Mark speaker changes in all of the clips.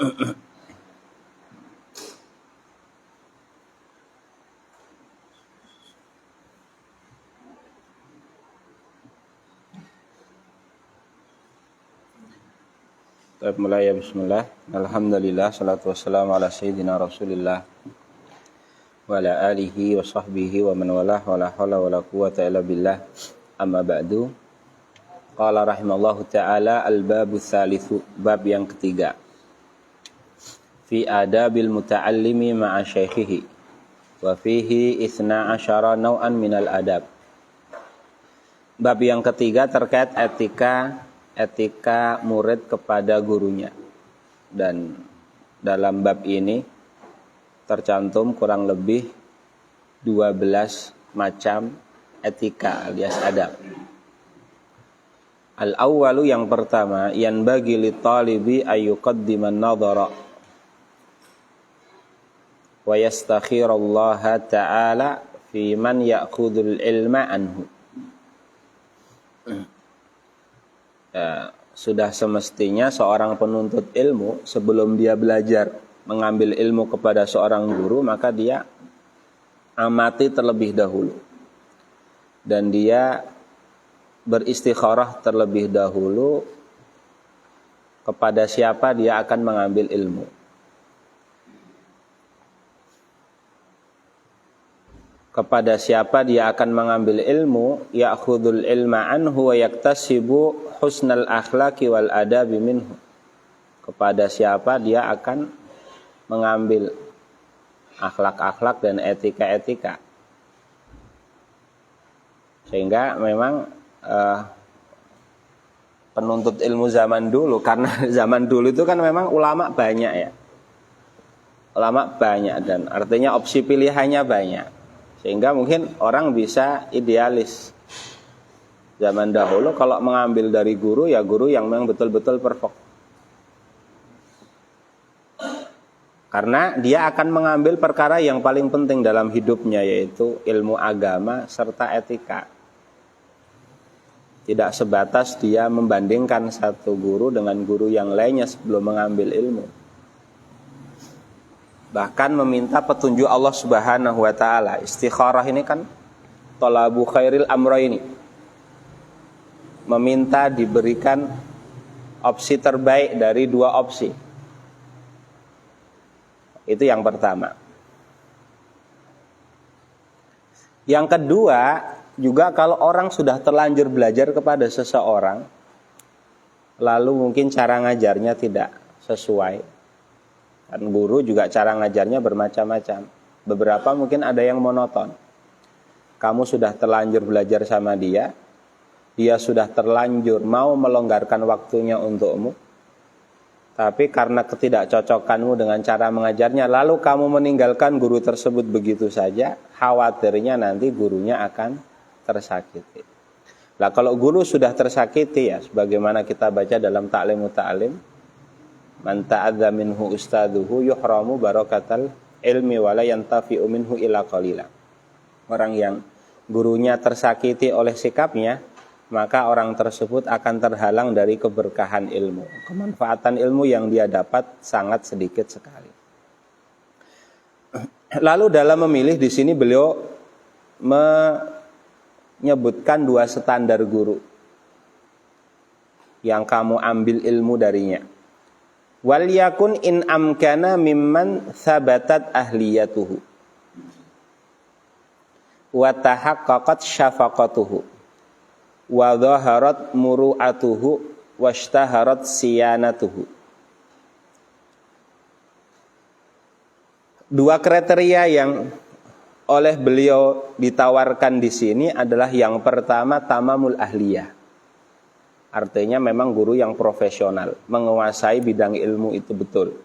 Speaker 1: Mulai ya, bismillah. Alhamdulillah, salatu wassalamu ala sayyidina Rasulillah wa ala alihi wa sahbihi wa man walah wa la hawla wa la quwata illa billah. Amma ba'du. Qala rahimallahu ta'ala al-babu tsalitsu, bab yang ketiga. Fi adabil muta'allimi ma'a syaikhihi wa fihi 12 naw'an minal adab. Bab yang ketiga terkait etika murid kepada gurunya, dan dalam bab ini tercantum kurang lebih 12 macam etika alias adab. Al-awwalu, yang pertama, yanbaghi lit-talibi ayyuqaddima an-nadhara wa yastakhirallaha ta'ala fi man ya'khudul ilma anhu. Sudah semestinya seorang penuntut ilmu sebelum dia belajar mengambil ilmu kepada seorang guru, maka dia amati terlebih dahulu dan dia beristikharah terlebih dahulu kepada siapa dia akan mengambil ilmu. Kepada siapa dia akan mengambil ilmu, ya'khudul ilma anhu wa yaktasibu husnal akhlaqi wal adabi minhu. Kepada siapa dia akan mengambil akhlak-akhlak dan etika-etika. Sehingga memang penuntut ilmu zaman dulu, karena zaman dulu itu kan memang ulama banyak ya. Ulama banyak dan artinya opsi pilihannya banyak. Sehingga mungkin orang bisa idealis. Zaman dahulu kalau mengambil dari guru, ya guru yang memang betul-betul perfect. Karena dia akan mengambil perkara yang paling penting dalam hidupnya, yaitu ilmu agama serta etika. Tidak sebatas dia membandingkan satu guru dengan guru yang lainnya sebelum mengambil ilmu. Bahkan meminta petunjuk Allah Subhanahu wa ta'ala. Istikharah ini kan talabu khairil amraini, meminta diberikan opsi terbaik dari dua opsi. Itu yang pertama. Yang kedua, juga kalau orang sudah terlanjur belajar kepada seseorang, lalu mungkin cara ngajarnya tidak sesuai. Dan guru juga cara ngajarnya bermacam-macam. Beberapa mungkin ada yang monoton. Kamu sudah terlanjur belajar sama dia, dia sudah terlanjur mau melonggarkan waktunya untukmu, tapi karena ketidakcocokanmu dengan cara mengajarnya, lalu kamu meninggalkan guru tersebut begitu saja, khawatirnya nanti gurunya akan tersakiti. Nah, kalau guru sudah tersakiti, ya sebagaimana kita baca dalam Ta'limut Ta'lim, man ta'adza minhu ustaduhu yuhramu barakatal ilmi wa la yantafi'u minhu illa qalila. Orang yang gurunya tersakiti oleh sikapnya, maka orang tersebut akan terhalang dari keberkahan ilmu. Kemanfaatan ilmu yang dia dapat sangat sedikit sekali. Lalu dalam memilih di sini beliau menyebutkan 2 standar guru yang kamu ambil ilmu darinya. Wal yakun in amkana mimman thabatat ahliyatuhu wa tahaqqaqat syafaqatuhu wa dhaharat muru'atuhu washtaharat siyanatuhu. 2 kriteria yang oleh beliau ditawarkan di sini adalah yang pertama tamamul ahliyah. Artinya memang guru yang profesional, menguasai bidang ilmu itu betul.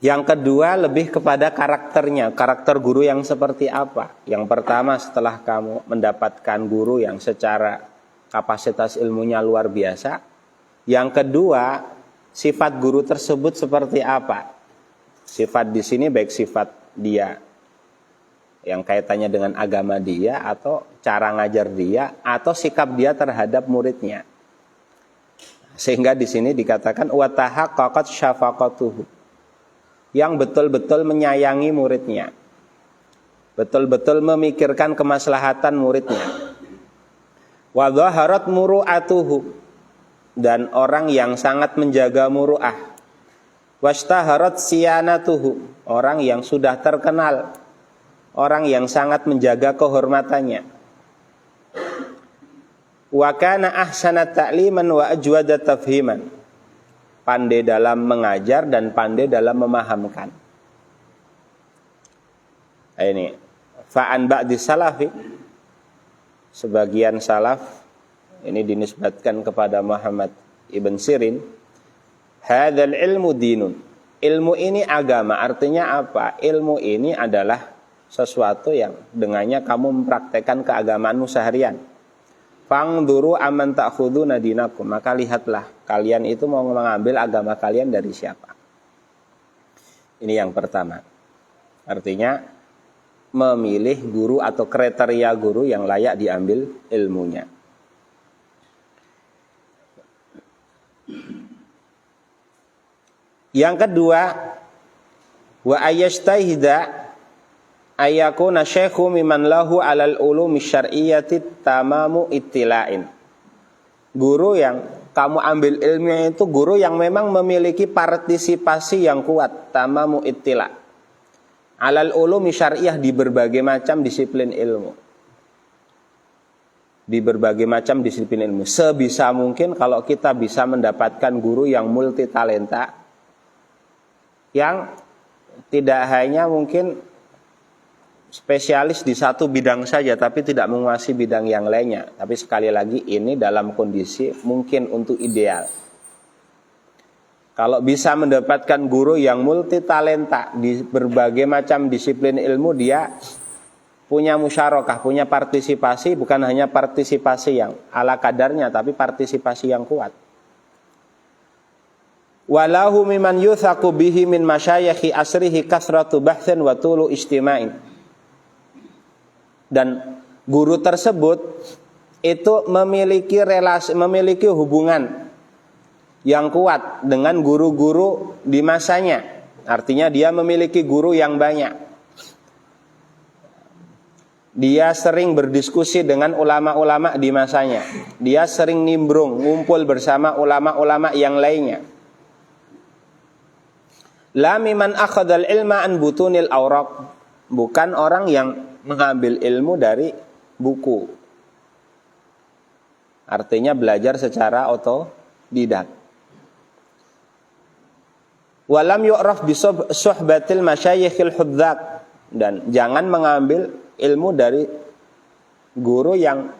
Speaker 1: Yang kedua lebih kepada karakternya, karakter guru yang seperti apa. Yang pertama, setelah kamu mendapatkan guru yang secara kapasitas ilmunya luar biasa. Yang kedua, sifat guru tersebut seperti apa. Sifat di sini baik sifat dia yang kaitannya dengan agama dia, atau cara ngajar dia, atau sikap dia terhadap muridnya. Sehingga di sini dikatakan wa tahaqqaqat syafaqatuhu, yang betul-betul menyayangi muridnya, betul-betul memikirkan kemaslahatan muridnya. Wa dhaharat muru'atuhu, dan orang yang sangat menjaga muru'ah. Wastaharat siyanatuhu, orang yang sudah terkenal, orang yang sangat menjaga kehormatannya. Wa kana ahsana ta'liman wa ajwada tafhiman, pandai dalam mengajar dan pandai dalam memahamkan. Ini fa'an ba'di salafi, sebagian salaf, ini dinisbatkan kepada Muhammad ibn Sirin, hadzal ilmu dinun, ilmu ini agama. Artinya apa? Ilmu ini adalah sesuatu yang dengannya kamu mempraktekkan keagamaanmu seharian. Fangduru aman ta'khuduna dinakum, maka lihatlah kalian itu mau mengambil agama kalian dari siapa. Ini yang pertama. Artinya memilih guru atau kriteria guru yang layak diambil ilmunya. Yang kedua, wa ayyastahida ayakuna syekhu miman lahu alal ulumi syar'iyyati tamamu ittila'in. Guru yang kamu ambil ilmunya itu guru yang memang memiliki partisipasi yang kuat, tamamu ittila', alal ulumi syar'iyyah, di berbagai macam disiplin ilmu. Di berbagai macam disiplin ilmu. Sebisa mungkin kalau kita bisa mendapatkan guru yang multi talenta, yang tidak hanya mungkin spesialis di satu bidang saja, tapi tidak menguasai bidang yang lainnya. Tapi sekali lagi ini dalam kondisi mungkin untuk ideal. Kalau bisa mendapatkan guru yang multi talenta di berbagai macam disiplin ilmu, dia punya musyarakah, punya partisipasi, bukan hanya partisipasi yang ala kadarnya, tapi partisipasi yang kuat. Walahu miman yuthaku bihi min masyayikhi asrihi kasratu bahthin wa tulu istima'in. Dan guru tersebut itu memiliki relasi, memiliki hubungan yang kuat dengan guru-guru di masanya. Artinya dia memiliki guru yang banyak. Dia sering berdiskusi dengan ulama-ulama di masanya. Dia sering nimbrung, ngumpul bersama ulama-ulama yang lainnya. La miman akhadal ilma an butunil awraq, bukan orang yang mengambil ilmu dari buku. Artinya belajar secara otodidak. Walam yu'raf bi suhbatil masyayikhil hudzaq, dan jangan mengambil ilmu dari guru yang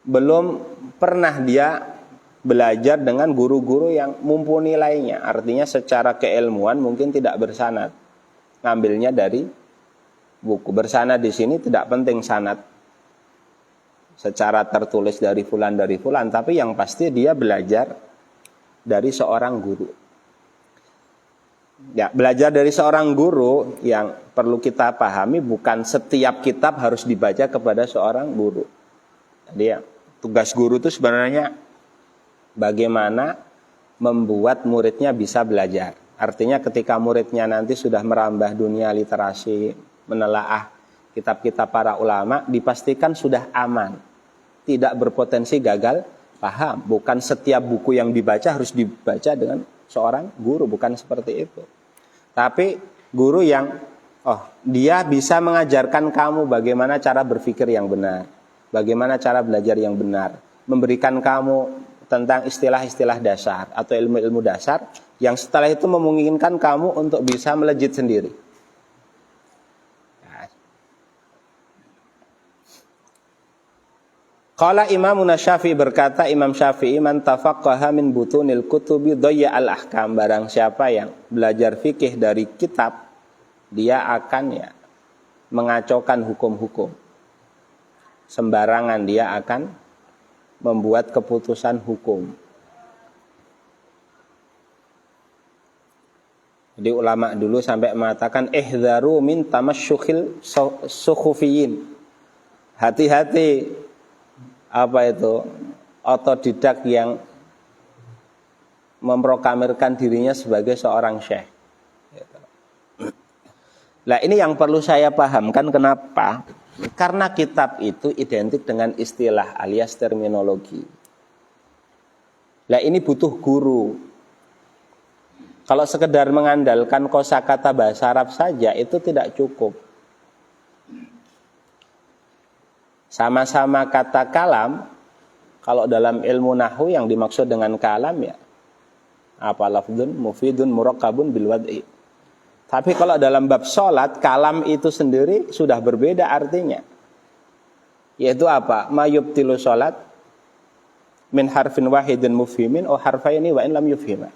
Speaker 1: belum pernah dia belajar dengan guru-guru yang mumpuni lainnya. Artinya secara keilmuan mungkin tidak bersanad, ngambilnya dari buku. Bersanad di sini tidak penting sanad secara tertulis dari fulan, tapi yang pasti dia belajar dari seorang guru. Ya, belajar dari seorang guru yang perlu kita pahami, bukan setiap kitab harus dibaca kepada seorang guru. Jadi ya, tugas guru itu sebenarnya bagaimana membuat muridnya bisa belajar. Artinya ketika muridnya nanti sudah merambah dunia literasi, menelaah kitab-kitab para ulama, dipastikan sudah aman, tidak berpotensi gagal paham. Bukan setiap buku yang dibaca harus dibaca dengan seorang guru, bukan seperti itu. Tapi guru yang dia bisa mengajarkan kamu bagaimana cara berpikir yang benar, bagaimana cara belajar yang benar, memberikan kamu tentang istilah-istilah dasar atau ilmu-ilmu dasar yang setelah itu memungkinkan kamu untuk bisa melejit sendiri. Qala Imam Syafi'i, berkata Imam Syafi'i, man tafaqqaha min butunil kutubi dhayya al-ahkam, barang siapa yang belajar fikih dari kitab, dia akan mengacaukan hukum-hukum. Sembarangan dia akan membuat keputusan hukum. Jadi ulama dulu sampai mengatakan ihzaru min tamassyukhil sukhufiyin. Hati-hati otodidak yang memproklamirkan dirinya sebagai seorang syekh. Nah, ini yang perlu saya pahamkan. Kenapa? Karena kitab itu identik dengan istilah alias terminologi. Nah, ini butuh guru. Kalau sekedar mengandalkan kosakata bahasa Arab saja itu tidak cukup. Sama-sama kata kalam, kalau dalam ilmu nahwu yang dimaksud dengan kalam ya apa lafdzun mufidun murakkabun bil wad'i. Tapi kalau dalam bab sholat, kalam itu sendiri sudah berbeda artinya. Yaitu apa? Ma yubtilu sholat min harfin wahidin mufhimin o harfaini wa in lam yufhima.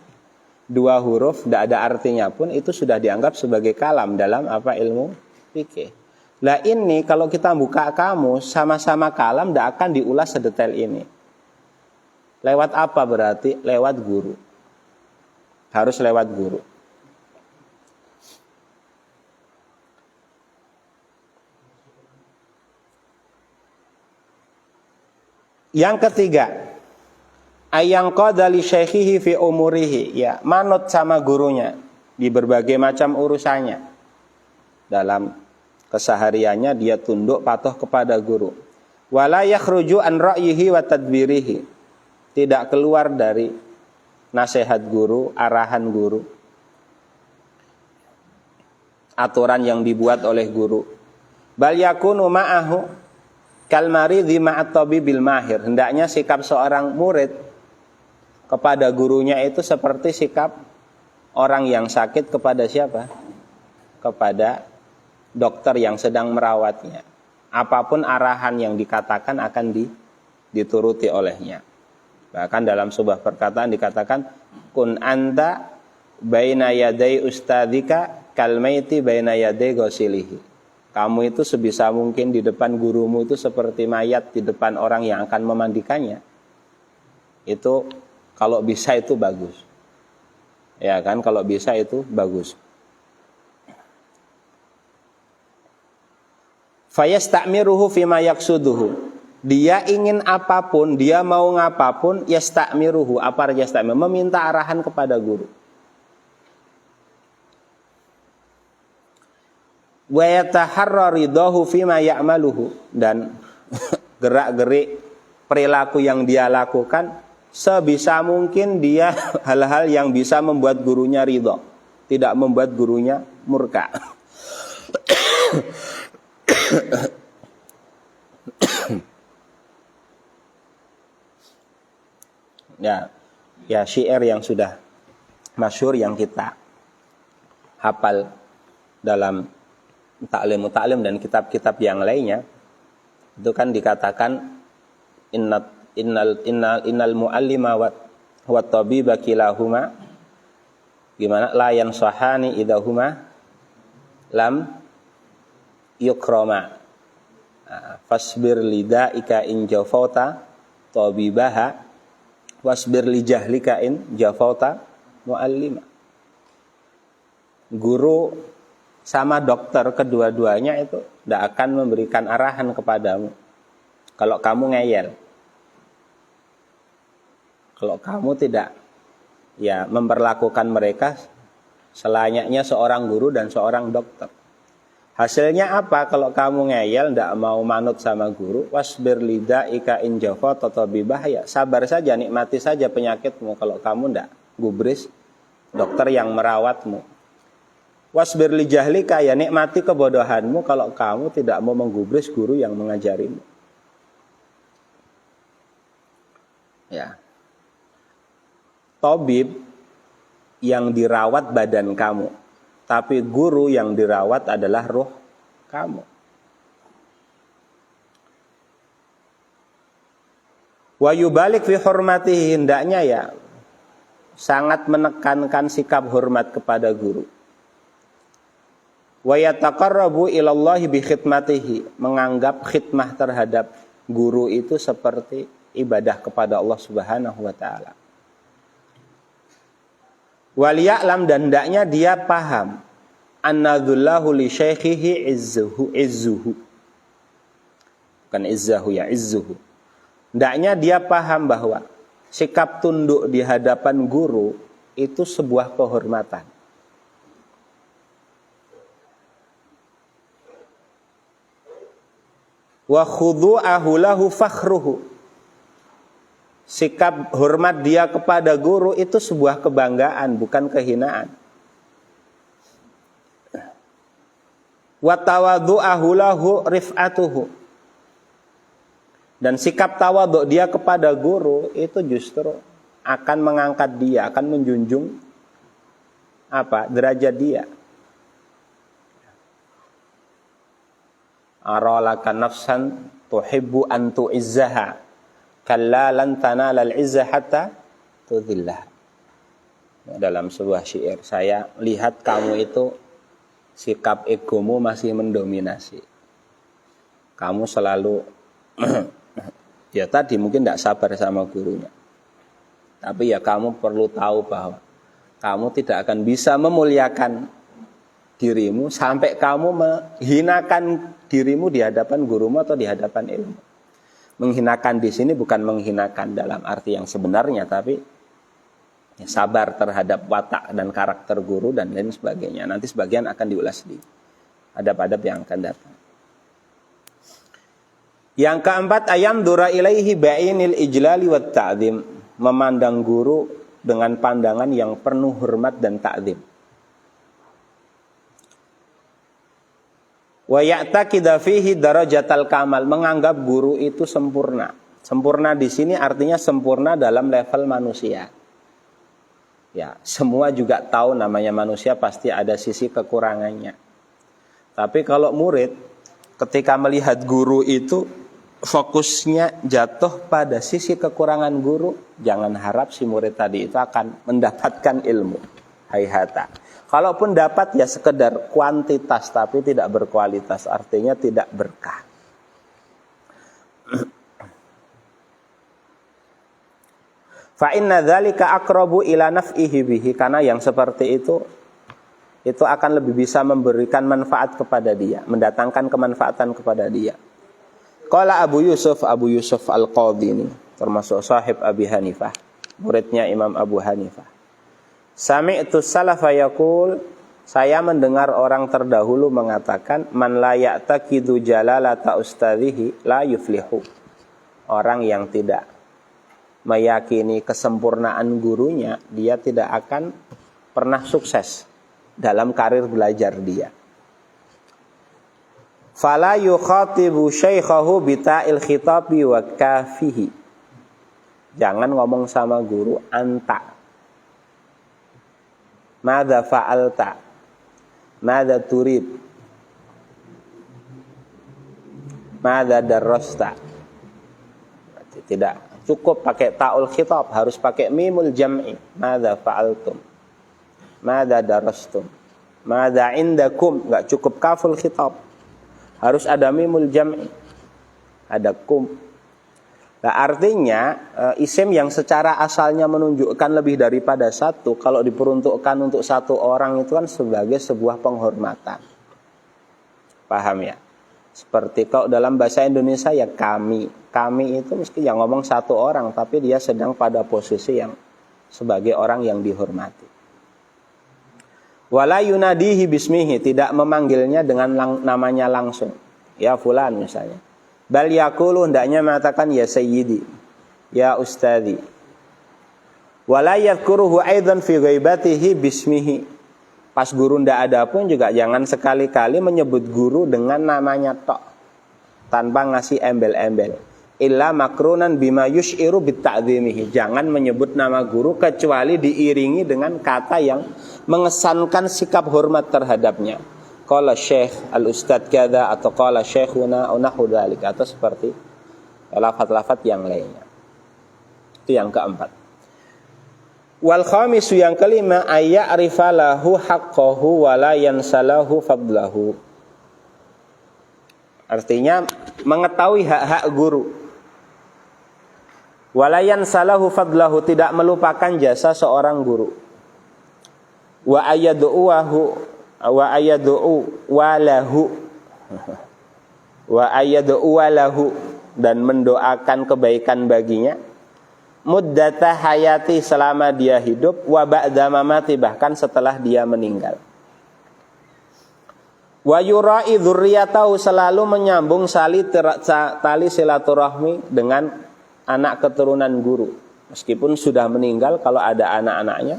Speaker 1: 2 huruf tidak ada artinya pun itu sudah dianggap sebagai kalam dalam apa ilmu fikih. Lah ini kalau kita buka kamus sama-sama kalam tidak akan diulas sedetail ini. Lewat apa berarti? Lewat guru. Harus lewat guru. Yang ketiga, ayang qadali syekhihi fi umurihi, ya, manut sama gurunya di berbagai macam urusannya. Dalam kesehariannya dia tunduk patuh kepada guru. Wala yakhruju an ra'yihi wa tadbirihi. Tidak keluar dari nasihat guru, arahan guru. Aturan yang dibuat oleh guru. Bal yakunu ma'ahu kalmaridhi ma'at tabibil mahir. Hendaknya sikap seorang murid kepada gurunya itu seperti sikap orang yang sakit kepada siapa? Kepada dokter yang sedang merawatnya. Apapun arahan yang dikatakan akan dituruti olehnya. Bahkan dalam sebuah perkataan dikatakan kun anta baina yaday ustadzika kalmaiti baina yaday ghasilihi. Kamu itu sebisa mungkin di depan gurumu itu seperti mayat di depan orang yang akan memandikannya. Itu kalau bisa itu bagus. Ya kan, kalau bisa itu bagus. Fayasta'miruhu fima yaksuduhu. Dia ingin apapun, dia mau ngapapun, yasta'miruhu. Apa yasta'mir? Meminta arahan kepada guru. Wa yataharra ridahu fima ya'maluhu. Dan gerak-gerik perilaku yang dia lakukan sebisa mungkin dia hal-hal yang bisa membuat gurunya ridha, tidak membuat gurunya murka. Ya syair yang sudah masyhur yang kita hafal dalam taklim dan kitab-kitab yang lainnya itu kan dikatakan innal muallima wa tabiba kilahuma gimana la yansahani idahuma lam yukrama fasbir lidaika in jafauta tabibaha wasbir li jahlika in jafauta muallima. Guru sama dokter kedua-duanya itu tidak akan memberikan arahan kepadamu kalau kamu ngeyel. Kalau kamu tidak ya memperlakukan mereka selayaknya seorang guru dan seorang dokter. Hasilnya apa kalau kamu ngeyel, tidak mau manut sama guru? Wasbir lidaika in jafat tabibah, ya sabar saja, nikmati saja penyakitmu kalau kamu tidak gubris dokter yang merawatmu. Wasbir li jahlika, ya nikmati kebodohanmu kalau kamu tidak mau menggubris guru yang mengajarimu. Ya. Tabib yang dirawat badan kamu, tapi guru yang dirawat adalah ruh kamu. Wa yubalik fi hurmatihi, hendaknya ya sangat menekankan sikap hormat kepada guru. Wa yataqarrabu ilallahi bi khidmatihi, menganggap khidmah terhadap guru itu seperti ibadah kepada Allah Subhanahu wa taala. Wal ya'lam, dan hendaknya dia paham annadzullahu li syaikhihi izzuhu. Bukan izzahu, ya izzuhu. Hendaknya dia paham bahwa sikap tunduk di hadapan guru itu sebuah kehormatan. Wa khudu'ahu lahu fakhruhu. Sikap hormat dia kepada guru itu sebuah kebanggaan, bukan kehinaan. Wa tawadhu'ahu lahu rif'atuhu. Dan sikap tawadhu dia kepada guru itu justru akan mengangkat dia, akan menjunjung derajat dia. Aralaka nafsan tuhibbu an tu'izzaha kalla lan tanalal izza hatta tudhillah. Dalam sebuah syair, saya lihat kamu itu sikap egomu masih mendominasi. Kamu selalu ya tadi mungkin tidak sabar sama gurunya. Tapi ya kamu perlu tahu bahwa kamu tidak akan bisa memuliakan dirimu sampai kamu menghinakan dirimu di hadapan gurumu atau di hadapan ilmu. Menghinakan di sini bukan menghinakan dalam arti yang sebenarnya, tapi ya, sabar terhadap watak dan karakter guru dan lain sebagainya. Nanti sebagian akan diulas di adab-adab yang akan datang. Yang keempat, ayam dura ilaihi ba'inil ijlali wat ta'zim, memandang guru dengan pandangan yang penuh hormat dan ta'zim. Wa ya'taqida fihi darajatal kamal, menganggap guru itu sempurna. Sempurna di sini artinya sempurna dalam level manusia. Ya, semua juga tahu namanya manusia pasti ada sisi kekurangannya. Tapi kalau murid ketika melihat guru itu fokusnya jatuh pada sisi kekurangan guru, jangan harap si murid tadi itu akan mendapatkan ilmu. Haihata. Kalaupun dapat ya sekedar kuantitas tapi tidak berkualitas, artinya tidak berkah. Fa inna dzalika aqrabu ila naf'ihi bihi, karena yang seperti itu akan lebih bisa memberikan manfaat kepada dia, mendatangkan kemanfaatan kepada dia. Qala Abu Yusuf Al-Qadhi ini termasuk sahib Abi Hanifah, muridnya Imam Abu Hanifah. Sami'tu salafa yaqul, saya mendengar orang terdahulu mengatakan, man la ya'taqidu jalalata ustadhihi la yuflihu. Orang yang tidak meyakini kesempurnaan gurunya, dia tidak akan pernah sukses dalam karir belajar dia. Fala yukhatibu syaikhahu bita'il khitabi wa kafihi. Jangan ngomong sama guru anta. Madza fa'alta? Madza turid? Madza darrasta? Tidak cukup pakai ta'ul khitab, harus pakai mimul jam'i. Madza fa'altum? Madza darrastum? Madza indakum? Enggak cukup kaful khitab. Harus ada mimul jam'i. Ada kum. Nah, artinya isim yang secara asalnya menunjukkan lebih daripada satu, kalau diperuntukkan untuk satu orang itu kan sebagai sebuah penghormatan. Paham ya? Seperti kalau dalam bahasa Indonesia ya kami. Kami itu meski yang ngomong satu orang, tapi dia sedang pada posisi yang sebagai orang yang dihormati. Wala yunadihi bismihi, tidak memanggilnya dengan namanya langsung. Ya fulan misalnya. Bal yaqulu, hendaknya mengatakan ya sayyidi, ya ustadhi. Wala yadhkuruhu aidan fi ghaibatihi bismihi. Pas guru ndak ada pun juga jangan sekali-kali menyebut guru dengan namanya tok, tanpa ngasih embel-embel. Illa makrunan bima yus'iru bitta'dhimihi. Jangan menyebut nama guru kecuali diiringi dengan kata yang mengesankan sikap hormat terhadapnya. Qala syekh al-ustadz kada, atau qala syekhuna unahu dzalik, atau seperti lafaz-lafaz yang lainnya. Itu yang keempat. Wal khamisu, yang kelima, ayya'rifa lahu haqqahu wa la yansalahu fadlahu. Artinya mengetahui hak-hak guru. Wa la yansalahu fadlahu, tidak melupakan jasa seorang guru. Wa ayyadu'uhu wa ayyadu'u walahu wa ayyadu'u walahu, dan mendoakan kebaikan baginya. muddata hayati, selama dia hidup, wa ba'da mamati, bahkan setelah dia meninggal. Wa yura'i dzurriyyatahu, selalu menyambung tali silaturahmi dengan anak keturunan guru. Meskipun sudah meninggal, kalau ada anak-anaknya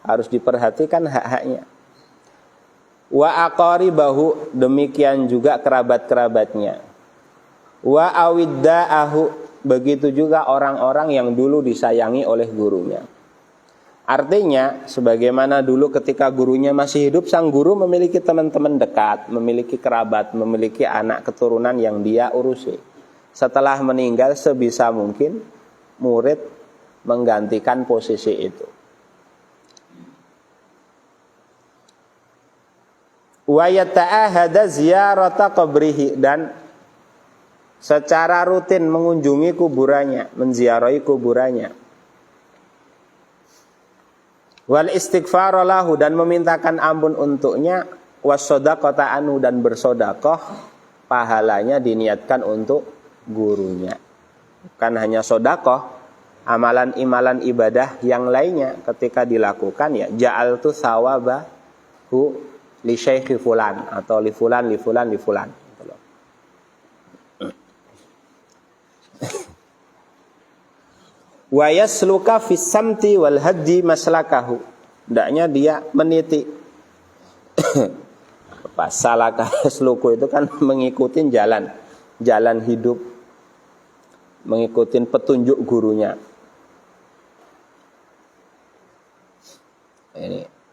Speaker 1: harus diperhatikan hak-haknya. Wa aqaribahu, demikian juga kerabat-kerabatnya. Wa awidda'ahu, begitu juga orang-orang yang dulu disayangi oleh gurunya. Artinya, sebagaimana dulu ketika gurunya masih hidup, sang guru memiliki teman-teman dekat, memiliki kerabat, memiliki anak keturunan yang dia urusi. Setelah meninggal, sebisa mungkin murid menggantikan posisi itu. Wa yata'ahada ziyarata qabrihi, dan secara rutin mengunjungi kuburannya, menziarahi kuburannya. Wal istighfar lahu, dan memintakan ampun untuknya, wasodaqata anhu, dan bersodakoh, pahalanya diniatkan untuk gurunya. Bukan hanya sodakoh, amalan-imalan ibadah yang lainnya ketika dilakukan ya ja'altu thawabahu li syaikhi fulan, atau li fulan. Wa yasluka fis samti wal haddi maslakahu, hendaknya dia meniti salaka sluku itu kan mengikuti jalan hidup, mengikuti petunjuk gurunya.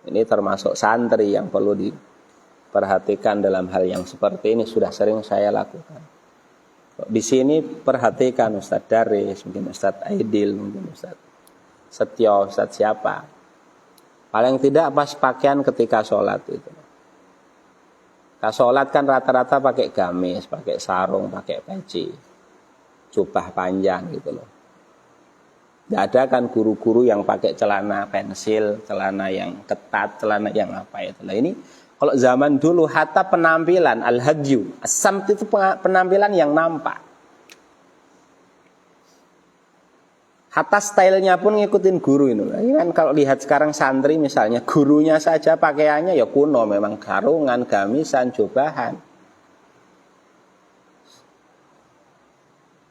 Speaker 1: Ini termasuk santri yang perlu diperhatikan dalam hal yang seperti ini, sudah sering saya lakukan. Di sini perhatikan Ustadz Daris, mungkin Ustadz Aidil, mungkin Ustadz Setio, Ustadz siapa. Paling tidak pas pakaian ketika sholat itu. Kalau sholat kan rata-rata pakai gamis, pakai sarung, pakai peci, jubah panjang gitu loh. Tidak ada kan guru-guru yang pakai celana pensil, celana yang ketat, celana yang apa itu. Nah ini kalau zaman dulu hatta penampilan al-hadyu, as-samt itu penampilan yang nampak. Hatta stylenya pun ngikutin guru ini. Ini kan kalau lihat sekarang santri misalnya, gurunya saja pakaiannya ya kuno, memang garungan, gamisan, jubahan.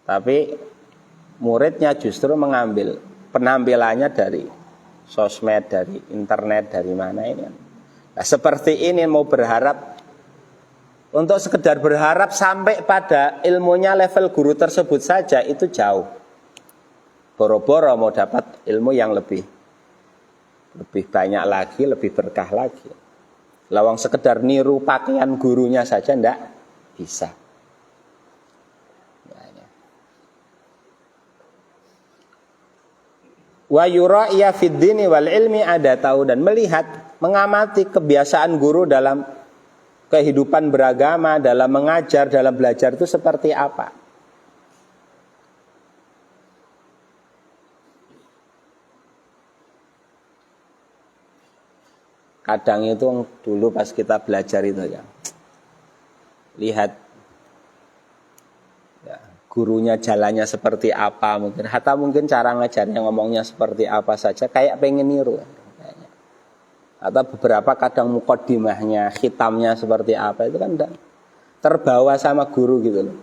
Speaker 1: Tapi muridnya justru mengambil penampilannya dari sosmed, dari internet, dari mana ini. Nah, seperti ini mau berharap, untuk sekedar berharap sampai pada ilmunya level guru tersebut saja itu jauh. Boro-boro mau dapat ilmu yang lebih banyak lagi, lebih berkah lagi. Lawang sekedar niru pakaian gurunya saja ndak bisa. Wa yura'iya fid dini wal ilmi ada tahu, dan melihat, mengamati kebiasaan guru dalam kehidupan beragama, dalam mengajar, dalam belajar itu seperti apa. Kadang itu dulu pas kita belajar itu ya, lihat ya, gurunya jalannya seperti apa, mungkin cara ngajarnya, ngomongnya seperti apa saja, kayak pengen niru. Atau beberapa kadang muqaddimahnya, khitamnya seperti apa, itu kan terbawa sama guru gitu loh.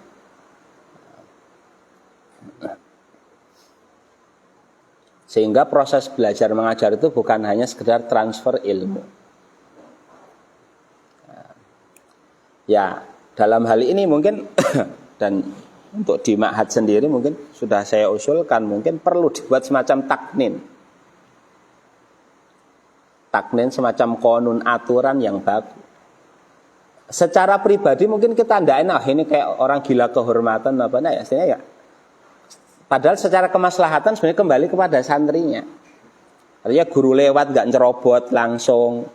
Speaker 1: Sehingga proses belajar mengajar itu bukan hanya sekedar transfer ilmu. Ya, dalam hal ini mungkin dan untuk di ma'had sendiri mungkin sudah saya usulkan, mungkin perlu dibuat semacam taknin. Taknin semacam konun, aturan yang baku. Secara pribadi mungkin kita ndak enak, ini kayak orang gila kehormatan apa nah ya, istilahnya ya. Padahal secara kemaslahatan sebenarnya kembali kepada santrinya. Artinya guru lewat gak nyerobot langsung,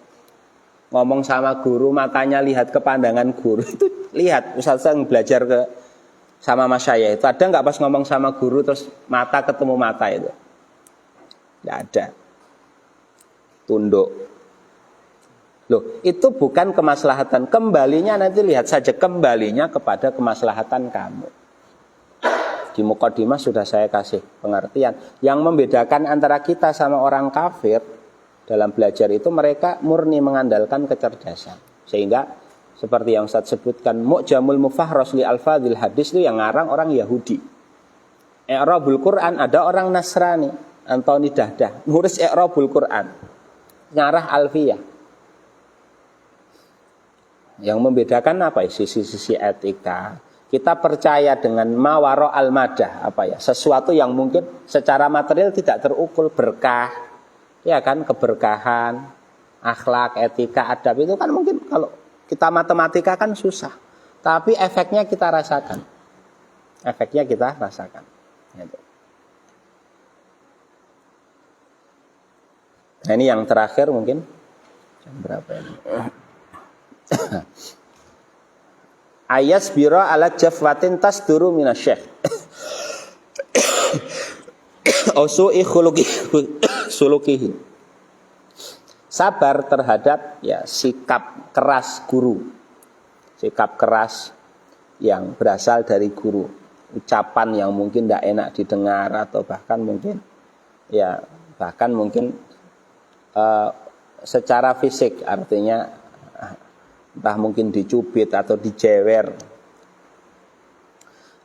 Speaker 1: ngomong sama guru, matanya lihat ke pandangan guru. Itu lihat, misalnya belajar sama masyayikh itu, ada gak pas ngomong sama guru terus mata ketemu mata itu? Gak ada. Tunduk. Loh, itu bukan kemaslahatan. Kembalinya nanti lihat saja, kembalinya kepada kemaslahatan kamu. di mukadimah sudah saya kasih pengertian. Yang membedakan antara kita sama orang kafir dalam belajar itu mereka murni mengandalkan kecerdasan. Sehingga seperti yang Ustaz sebutkan, Mu'jamul Mufahros li Alfadhil Hadis itu yang ngarang orang Yahudi. I'rabul Quran ada orang Nasrani, Antoni Dahdah, nulis I'rabul Quran, nyarah Alfiyah. Yang membedakan apa ya? Sisi-sisi etika. Kita percaya dengan mawaro al-madah, apa ya? Sesuatu yang mungkin secara material tidak terukur, berkah, ya kan, keberkahan, akhlak, etika, adab itu kan mungkin kalau kita matematika kan susah, tapi efeknya kita rasakan. Efeknya kita rasakan. Gitu. Nah ini yang terakhir mungkin jam berapa ini? Ayas biro ala jafwatin tasduru minasyekh Ausu'i sulukihi. Sabar terhadap ya sikap keras guru. Sikap keras yang berasal dari guru. Ucapan yang mungkin tidak enak didengar atau bahkan mungkin secara fisik, artinya entah mungkin dicubit atau dijewer,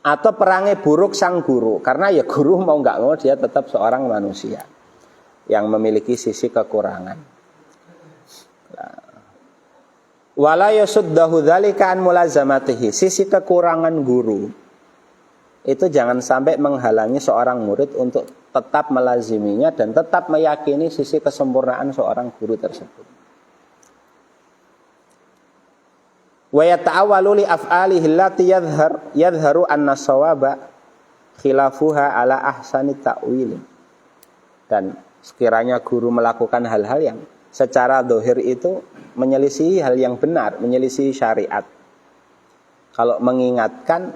Speaker 1: atau perangai buruk sang guru, karena ya guru mau nggak mau dia tetap seorang manusia yang memiliki sisi kekurangan. Wala yasuddahu dzalika an mulazamatihi. Sisi kekurangan guru itu jangan sampai menghalangi seorang murid untuk tetap melaziminya dan tetap meyakini sisi kesempurnaan seorang guru tersebut. Wa yata'awwalu li af'alihi allati yadhharu anna shawaba khilafuha ala ahsani ta'wil. Dan sekiranya guru melakukan hal-hal yang secara zahir itu menyelisihi hal yang benar, menyelisihi syariat. Kalau mengingatkan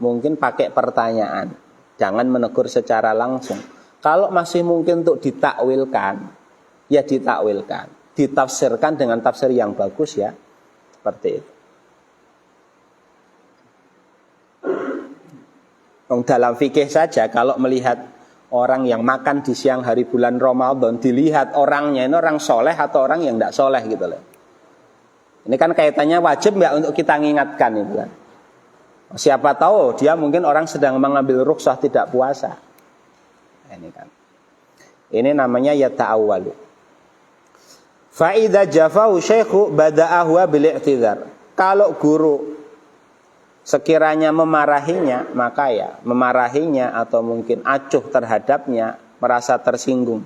Speaker 1: mungkin pakai pertanyaan, jangan menegur secara langsung. Kalau masih mungkin untuk ditakwilkan, ya ditakwilkan, ditafsirkan dengan tafsir yang bagus ya, seperti itu. Dalam fikih saja kalau melihat orang yang makan di siang hari bulan Ramadan, dilihat orangnya ini orang soleh atau orang yang tidak soleh gitu loh. Ini kan kaitannya wajib nggak untuk kita mengingatkan itu kan. Siapa tahu dia mungkin orang sedang mengambil rukhsah tidak puasa. Ini kan. Ini namanya yata'awwalu. Fa idza jafahu syaikhu bada'ahu bil i'tidhar. Kalau guru sekiranya memarahinya, maka ya memarahinya atau mungkin acuh terhadapnya, merasa tersinggung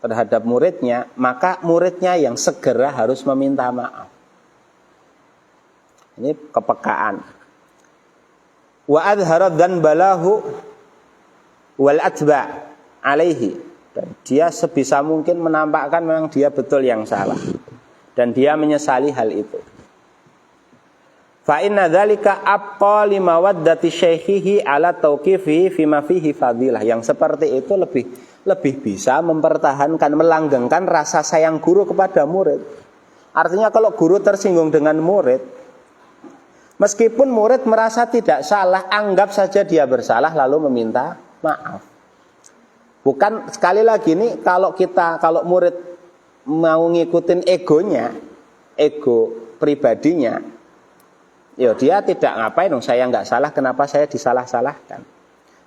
Speaker 1: terhadap muridnya, maka muridnya yang segera harus meminta maaf. Ini kepekaan. Wa adhara dzanbalahu wal atba alaihi. Dan dia sebisa mungkin menampakkan memang dia betul yang salah dan dia menyesali hal itu. Fa inna dzalika aqqa limawaddati syaikhihi ala tauqifihi fima fihi fadilah. Yang seperti itu lebih bisa mempertahankan, melanggengkan rasa sayang guru kepada murid. Artinya kalau guru tersinggung dengan murid, meskipun murid merasa tidak salah, anggap saja dia bersalah lalu meminta maaf. Bukan, sekali lagi nih, kalau murid mau ngikutin egonya, ego pribadinya, ya dia tidak ngapain dong, saya nggak salah, kenapa saya disalah-salahkan.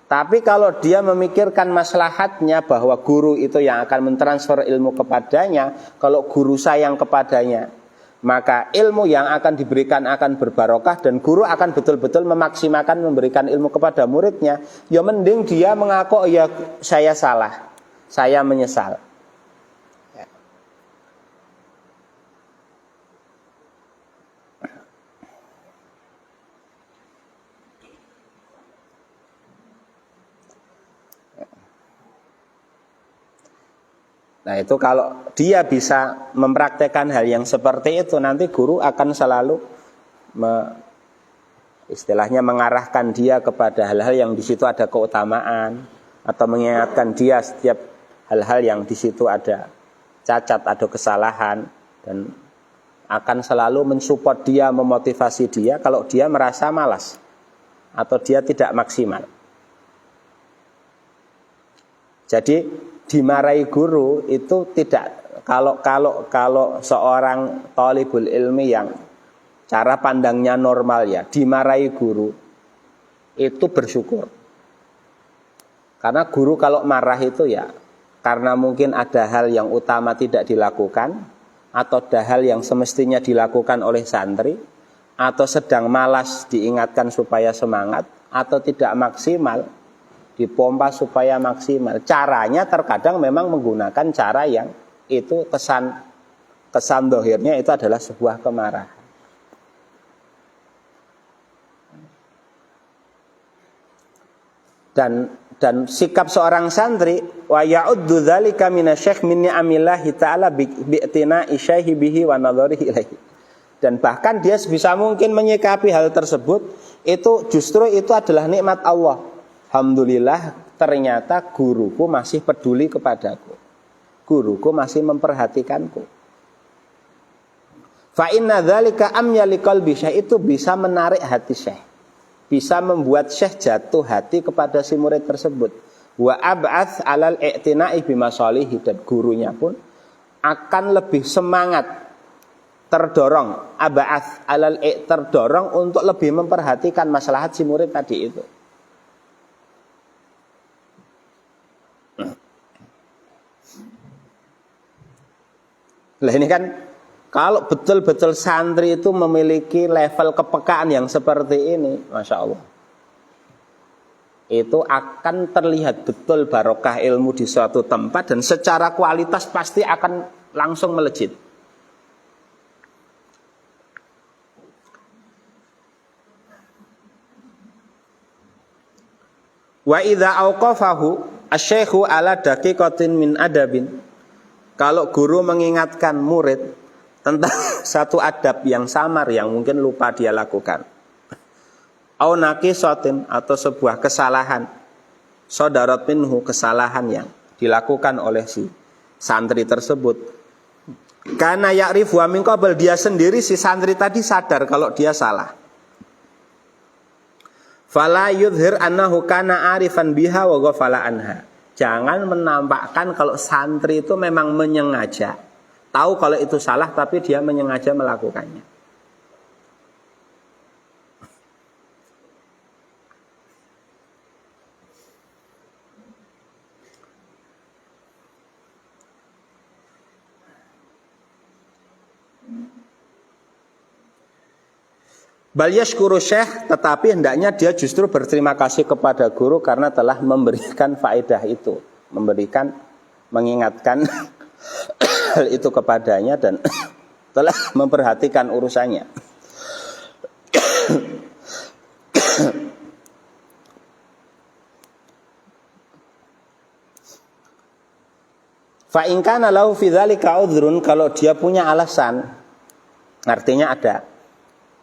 Speaker 1: Tapi kalau dia memikirkan maslahatnya bahwa guru itu yang akan mentransfer ilmu kepadanya, kalau guru sayang kepadanya, maka ilmu yang akan diberikan akan berbarokah dan guru akan betul-betul memaksimalkan memberikan ilmu kepada muridnya. Ya mending dia mengaku, ya saya salah, saya menyesal. Nah itu kalau dia bisa mempraktekkan hal yang seperti itu, nanti guru akan selalu istilahnya mengarahkan dia kepada hal-hal yang di situ ada keutamaan, atau mengingatkan dia setiap hal-hal yang di situ ada cacat, ada kesalahan, dan akan selalu mensupport dia, memotivasi dia kalau dia merasa malas atau dia tidak maksimal. Jadi dimarahi guru itu tidak, kalau seorang thalibul ilmi yang cara pandangnya normal ya, dimarahi guru itu bersyukur. Karena guru kalau marah itu ya karena mungkin ada hal yang utama tidak dilakukan, atau ada hal yang semestinya dilakukan oleh santri, atau sedang malas diingatkan supaya semangat, atau tidak maksimal dipompa supaya maksimal. Caranya terkadang memang menggunakan cara yang itu kesan dohirnya itu adalah sebuah kemarahan. Dan sikap seorang santri wa ya'uddu dzalika minasyekh min ni'amillahi ta'ala bi'tina isyaihi bihi wa nadharihi ilaihi. Dan bahkan dia sebisa mungkin menyikapi hal tersebut itu justru itu adalah nikmat Allah. Alhamdulillah ternyata guruku masih peduli kepadaku. Guruku masih memperhatikanku. Fa inna dzalika amya liqalbi syekh, itu bisa menarik hati syekh. Bisa membuat syekh jatuh hati kepada si murid tersebut. Wa ab'ats 'alal i'tina'i bimasalihi, dan gurunya pun akan lebih semangat, terdorong, ab'ats 'alal terdorong untuk lebih memperhatikan maslahat si murid tadi itu. Lah ini kan kalau betul-betul santri itu memiliki level kepekaan yang seperti ini, Masya Allah, itu akan terlihat betul barokah ilmu di suatu tempat, dan secara kualitas pasti akan langsung melejit. Wa idza auqafahu asy-syaikhu ala daqiqatin min adabin, kalau guru mengingatkan murid tentang satu adab yang samar yang mungkin lupa dia lakukan, au naqisatin, atau sebuah kesalahan, sadarat minhu, kesalahan yang dilakukan oleh si santri tersebut, karena ya'rifu min qabl, dia sendiri si santri tadi sadar kalau dia salah, fala yudhir annahu kana arifan biha wa ghafala anha, jangan menampakkan kalau santri itu memang menyengaja tahu kalau itu salah, tapi dia menyengaja melakukannya. Bal yashkuru syekh, tetapi hendaknya dia justru berterima kasih kepada guru karena telah memberikan faedah itu, mengingatkan hal itu kepadanya dan telah memperhatikan urusannya. Fa in kana lahu fi dzalika udhrun, kalau dia punya alasan, artinya ada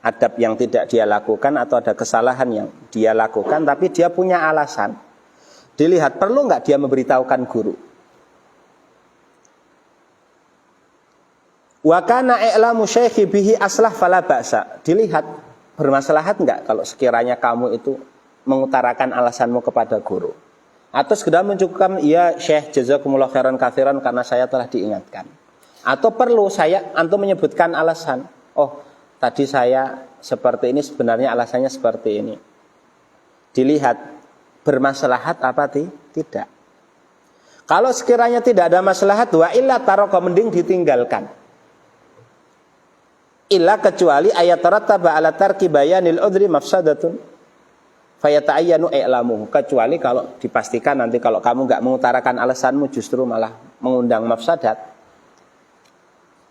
Speaker 1: adab yang tidak dia lakukan atau ada kesalahan yang dia lakukan tapi dia punya alasan, dilihat perlu enggak dia memberitahukan guru. Wa kana i'lamu syaikhi bihi aslah fala ba'sa, dilihat bermaslahat enggak kalau sekiranya kamu itu mengutarakan alasanmu kepada guru, atau sekedar mencukupkan ya syekh jazakumullah khairan katsiran karena saya telah diingatkan, atau perlu antum menyebutkan alasan, oh tadi saya seperti ini sebenarnya alasannya seperti ini, dilihat bermaslahat apa tidak. Kalau sekiranya tidak ada maslahat, wa illa taraka, mending ditinggalkan. Illa, kecuali ayat tarattaba ala tarki bayanil udri mafsadatun fayata'ayyanu i'lamuhu, kecuali kalau dipastikan nanti kalau kamu enggak mengutarakan alasanmu justru malah mengundang mafsadat.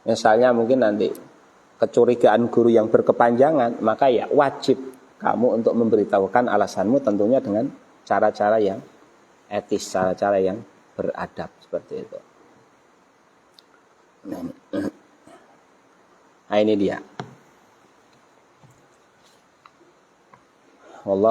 Speaker 1: Misalnya mungkin nanti kecurigaan guru yang berkepanjangan, maka ya wajib kamu untuk memberitahukan alasanmu, tentunya dengan cara-cara yang etis, cara-cara yang beradab seperti itu. Nah ini dia. Wallah